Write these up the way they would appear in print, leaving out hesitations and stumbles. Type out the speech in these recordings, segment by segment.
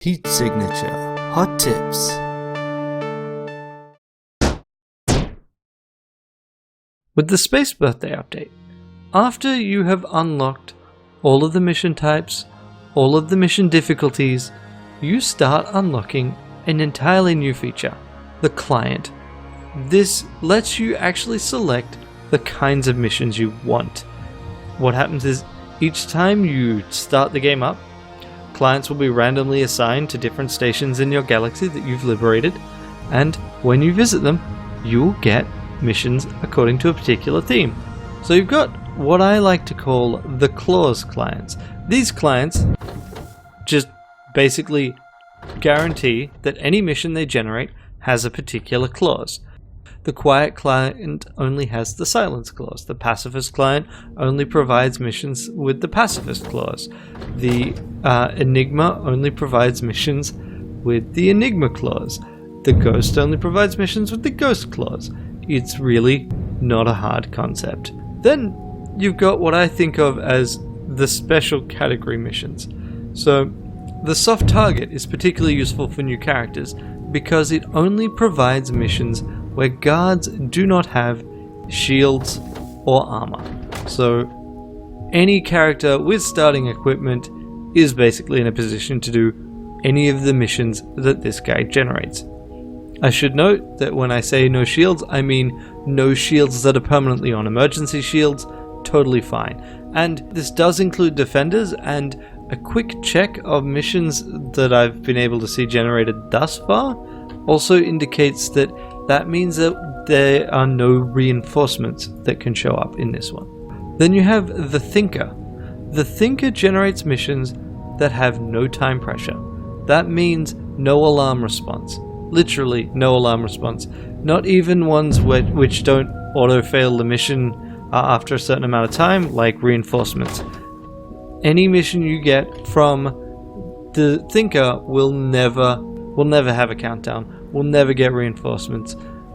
Heat signature hot tips. With the Space Birthday update, after you have unlocked all of the mission types, all of the mission difficulties, you start unlocking an entirely new feature, the client. This lets you actually select the kinds of missions you want. What happens is, each time you start the game up, clients will be randomly assigned to different stations in your galaxy that you've liberated, and when you visit them, you'll get missions according to a particular theme. So you've got what I like to call the clause clients. These clients just basically guarantee that any mission they generate has a particular clause. The quiet client only has the silence clause. The pacifist client only provides missions with the pacifist clause. The enigma only provides missions with the enigma clause. The ghost only provides missions with the ghost clause. It's really not a hard concept. Then you've got what I think of as the special category missions. So the soft target is particularly useful for new characters because it only provides missions where guards do not have shields or armor. So any character with starting equipment is basically in a position to do any of the missions that this guy generates. I should note that when I say no shields, I mean no shields that are permanently on. Emergency shields, totally fine. And this does include defenders, and a quick check of missions that I've been able to see generated thus far also indicates that means that there are no reinforcements that can show up in this one. Then you have the Thinker. The Thinker generates missions that have no time pressure. That means no alarm response. Literally no alarm response. Not even ones which don't auto-fail the mission after a certain amount of time, like reinforcements. Any mission you get from the Thinker will never have a countdown, will never get reinforcements.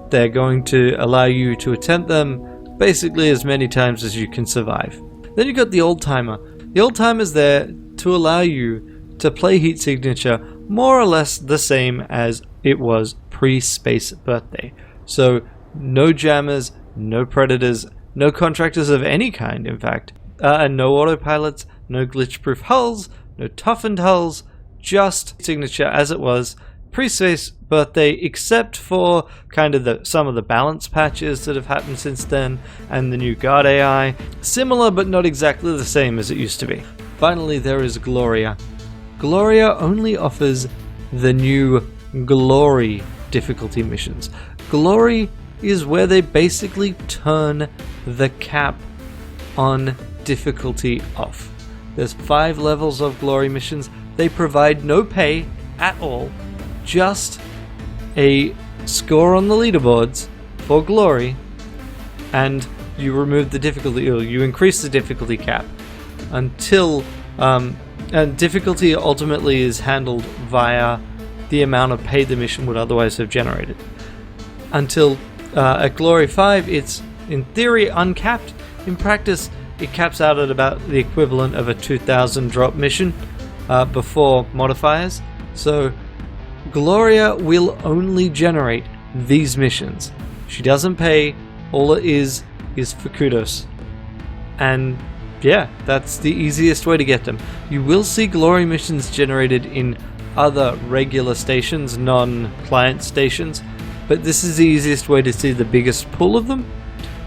They're going to allow you to attempt them basically as many times as you can survive. Then you've got the Old Timer. The Old Timer's there to allow you to play Heat Signature more or less the same as it was pre-Space Birthday. So no jammers, no predators, no contractors of any kind in fact, and no autopilots, no glitch-proof hulls, no toughened hulls, just Signature as it was pre-Space Birthday, except for kind of some of the balance patches that have happened since then, and the new guard AI. Similar but not exactly the same as it used to be. Finally, there is Gloria. Gloria only offers the new Glory difficulty missions. Glory is where they basically turn the cap on difficulty off. There's 5 levels of Glory missions. They provide no pay at all, just a score on the leaderboards for Glory, and you remove the difficulty, or you increase the difficulty cap until and difficulty ultimately is handled via the amount of pay the mission would otherwise have generated. Until at Glory 5 it's in theory uncapped. In practice it caps out at about the equivalent of a 2,000 drop mission before modifiers. So Gloria will only generate these missions. She doesn't pay. All it is for kudos. And yeah, that's the easiest way to get them. You will see Glory missions generated in other regular stations, non-client stations, but this is the easiest way to see the biggest pool of them,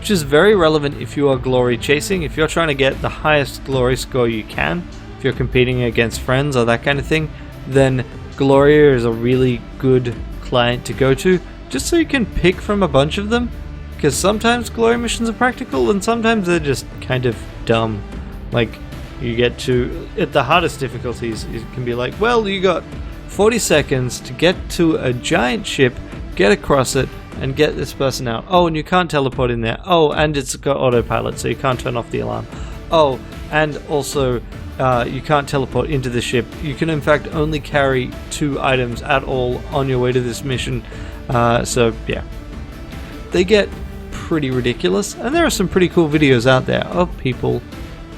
which is very relevant if you are Glory chasing. If you're trying to get the highest Glory score you can, if you're competing against friends or that kind of thing, then Gloria is a really good client to go to, just so you can pick from a bunch of them, because sometimes Glory missions are practical and sometimes they're just kind of dumb. Like, you get to, at the hardest difficulties, it can be like, well, you got 40 seconds to get to a giant ship, get across it, and get this person out. Oh, and you can't teleport in there. Oh, and it's got autopilot, so you can't turn off the alarm. Oh, and also you can't teleport into the ship. You can in fact only carry 2 items at all on your way to this mission. So yeah, they get pretty ridiculous, and there are some pretty cool videos out there of people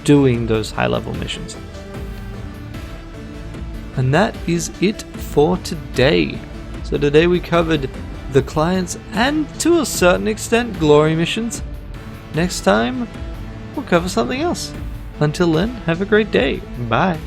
doing those high level missions. And that is it for today. So today we covered the clients and to a certain extent glory missions. Next time we'll cover something else. Until then, have a great day. Bye.